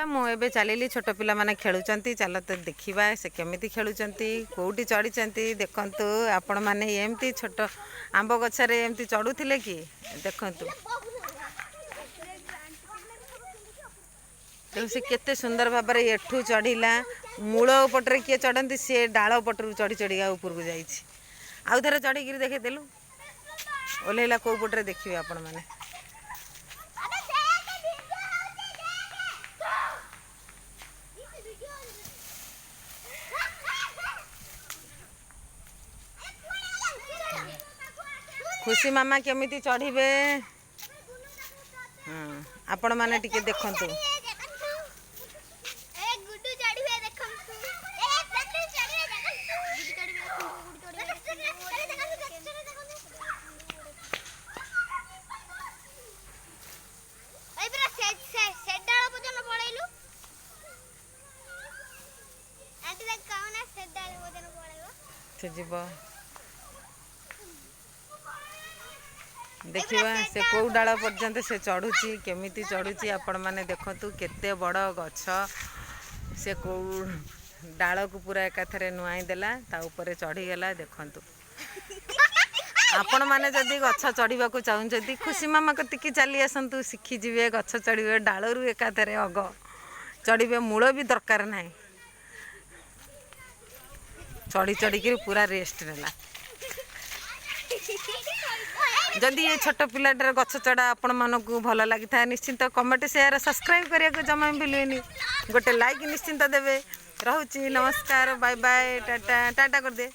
मुझे चलिली छोट पिला माने खेलुचंती चल तो देखा से केमिति खेलुचंती कोठी चढ़ी देखंतु आपण माने एमती छोट आंब गछरे एमती चढ़ुथिले कि देखंतु से केते सुंदर भाव में एठू चढ़ला मूल पटरे किए चढ़ती सी डाल पटर चढ़ी चढ़ी ऊपर को जाइए आउ थे चढ़ी देखे देलु ओल्ला कौ पटरे देखिए आपण मैंने खुशी मामा केमिति चढ़े आपण मैंने टिके देखंतु से जीव देखिए से कौ डाल पर्यंत से चढ़ुची केमिति चढ़ुची आपण मैंने देखंतु केते बड़ गछ से कौ डाल को पूरा एकाथरे नुआई देला ता ऊपर चढ़ीगला देखंतु आपण मैंने जदि गछ चढ़ा चाहते खुशी मामा कतिकी चली आसतु शिखी जी गछ चढ़े डालू एकाथरे अग चढ़े मूल भी दरकार ना चढ़ी चढ़ी पूरा रेस्ट नेला जदि ये छोट पिलाटर गछ चढ़ा आपण मानक भल लगी था निश्चिंत कमेंट शेयर सब्सक्राइब करिया को जमा भूलुनी गोटे लाइक निश्चिंत देवे। रहूची नमस्कार बाय बाय टाटा टाटा कर दे।